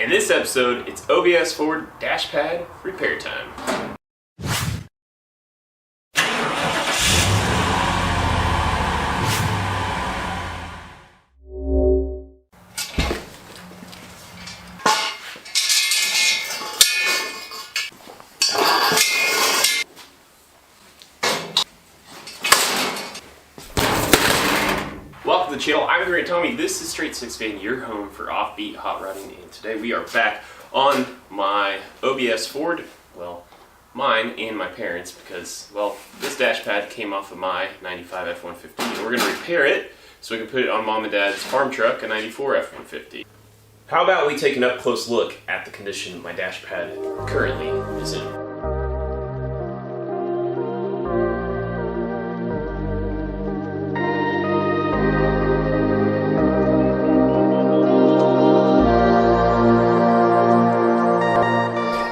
In this episode, it's OBS Ford dash pad repair time. Welcome to the channel. I'm Grant Tommy. This is Straight Six Van, your home for offbeat hot rodding, and today we are back on my OBS Ford. Well, mine and my parents, because, well, this dash pad came off of my 95 F-150, and we're going to repair it so we can put it on Mom and Dad's farm truck, a 94 F-150. How about we take an up-close look at the condition my dash pad currently is in.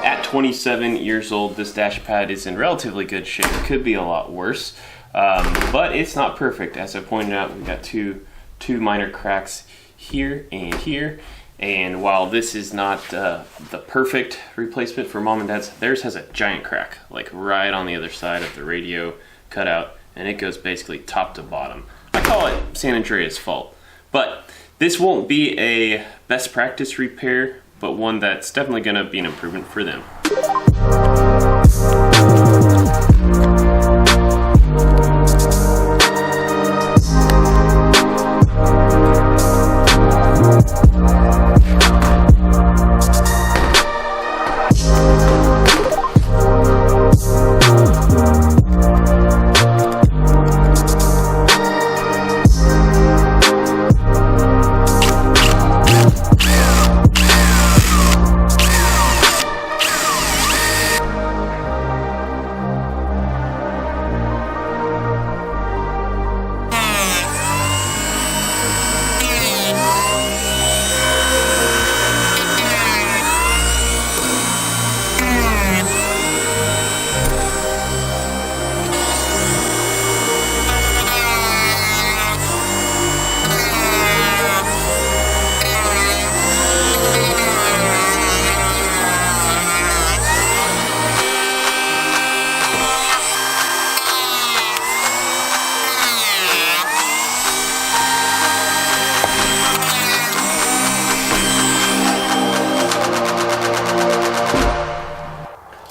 At 27 years old, this dash pad is in relatively good shape. It could be a lot worse, but it's not perfect. As I pointed out, we've got two minor cracks here and here. And while this is not the perfect replacement for Mom and Dad's, theirs has a giant crack, like right on the other side of the radio cutout, and it goes basically top to bottom. I call it San Andreas fault. But this won't be a best practice repair, but one that's definitely going to be an improvement for them.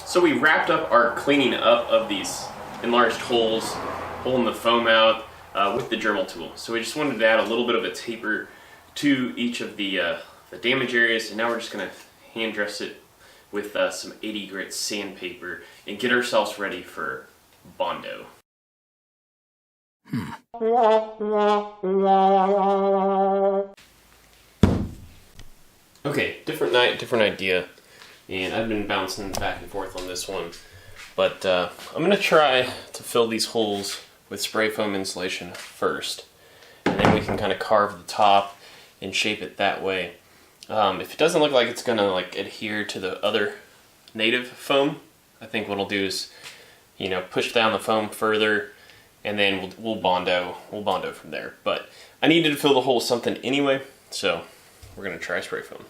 So we wrapped up our cleaning up of these enlarged holes, pulling the foam out with the Dremel tool. So we just wanted to add a little bit of a taper to each of the damage areas, and now we're just going to hand dress it with some 80 grit sandpaper and get ourselves ready for Bondo. Okay, different night, different idea. And I've been bouncing back and forth on this one, but I'm going to try to fill these holes with spray foam insulation first, and then we can kind of carve the top and shape it that way. If it doesn't look like it's going to like adhere to the other native foam, I think what I'll do is, you know, push down the foam further, and then we'll Bondo from there. But I needed to fill the hole with something anyway, so we're going to try spray foam.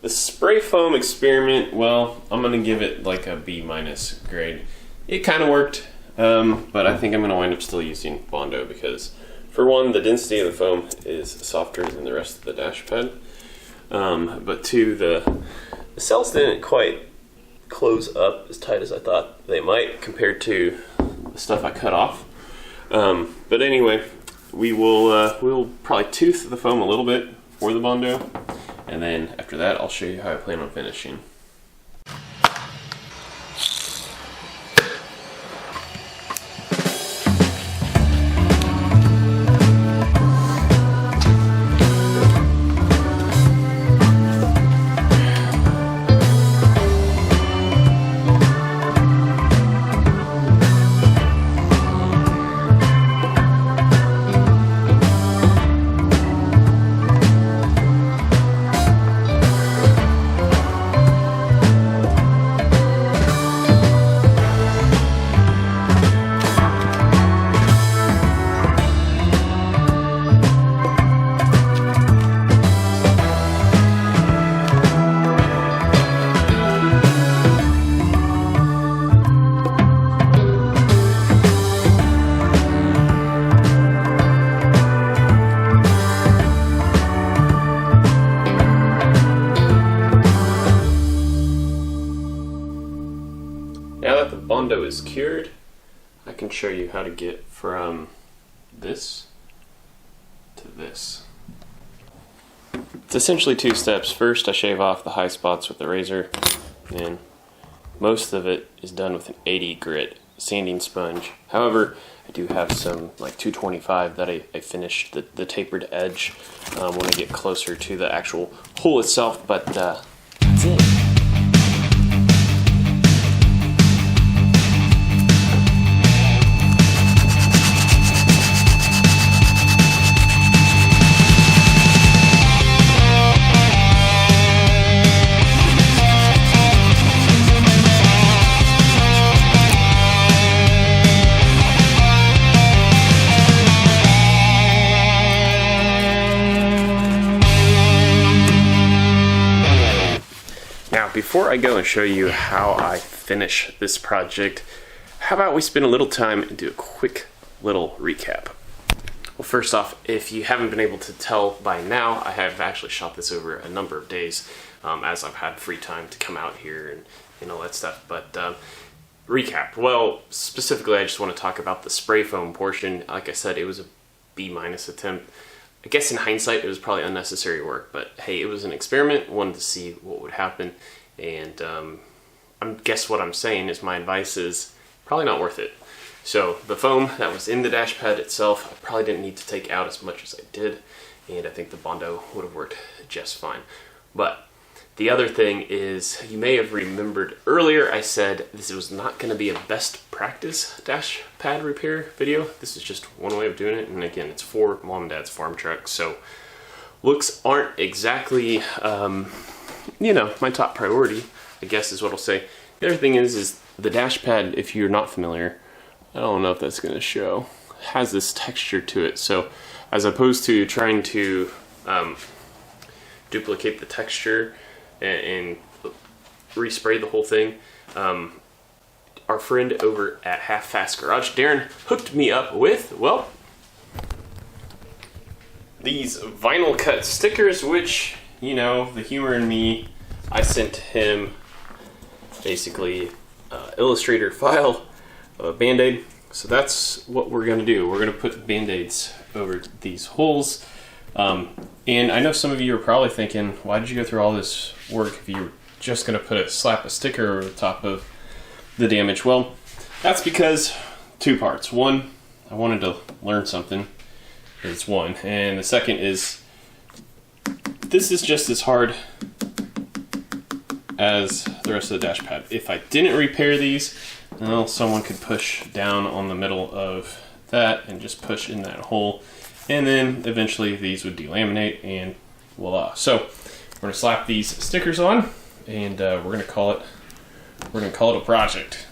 The spray foam experiment, well, I'm going to give it like a B- grade. It kind of worked, but I think I'm going to wind up still using Bondo because For one, the density of the foam is softer than the rest of the dash pad. But two, the cells didn't quite close up as tight as I thought they might compared to the stuff I cut off. But anyway, we'll probably tooth the foam a little bit for the Bondo, and then after that I'll show you how I plan on finishing. Now that the Bondo is cured, I can show you how to get from this to this. It's essentially two steps. First, I shave off the high spots with the razor, and most of it is done with an 80 grit sanding sponge. However, I do have some like 225 that I finished the tapered edge when I get closer to the actual hole itself, but that's it. Now, before I go and show you how I finish this project, how about we spend a little time and do a quick little recap. Well, first off, if you haven't been able to tell by now, I have actually shot this over a number of days as I've had free time to come out here and all that stuff. But recap, well, specifically I just want to talk about the spray foam portion. Like I said, it was a B- attempt. I guess in hindsight it was probably unnecessary work, but hey, it was an experiment. Wanted to see what would happen, and I guess what I'm saying is my advice is probably not worth it. So the foam that was in the dash pad itself, I probably didn't need to take out as much as I did, and I think the Bondo would have worked just fine. But the other thing is, you may have remembered earlier I said this was not going to be a best practice dash pad repair video. This is just one way of doing it, and again, it's for mom and dad's farm truck, so looks aren't exactly, you know, my top priority, I guess is what I'll say. The other thing is the dash pad, if you're not familiar, I don't know if that's going to show, has this texture to it. So as opposed to trying to duplicate the texture and respray the whole thing, our friend over at Half Fast Garage, Darren, hooked me up with, well, these vinyl cut stickers, which, you know, the humor in me, I sent him basically Illustrator file of a Band-Aid. So that's what we're going to do. We're going to put Band-Aids over these holes. And I know some of you are probably thinking, why did you go through all this work if you were just going to slap a sticker over the top of the damage? Well, that's because two parts. One, I wanted to learn something. It's one. And the second is, this is just as hard as the rest of the dash pad. If I didn't repair these, well, someone could push down on the middle of that and just push in that hole, and then eventually these would delaminate, and voila. So we're gonna slap these stickers on, and we're gonna call it a project.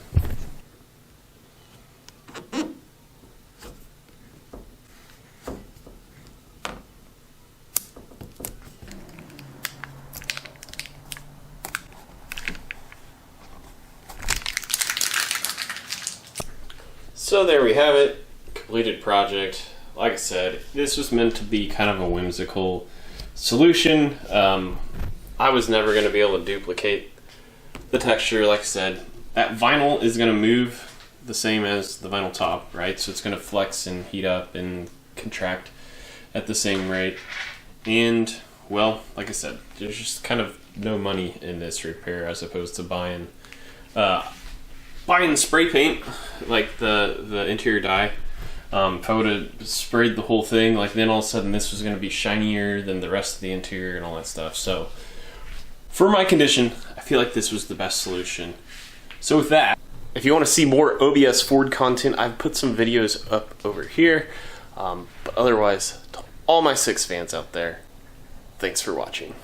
So there we have it, completed project. like I said, this was meant to be kind of a whimsical solution. I was never going to be able to duplicate the texture. Like I said, that vinyl is going to move the same as the vinyl top, right? So it's going to flex and heat up and contract at the same rate. And well, like I said, there's just kind of no money in this repair as opposed to buying spray paint, like the interior dye. If I would have sprayed the whole thing, like then all of a sudden this was going to be shinier than the rest of the interior and all that stuff. So for my condition, I feel like this was the best solution. So with that, if you want to see more OBS Ford content, I've put some videos up over here. But otherwise, to all my 6 fans out there, thanks for watching.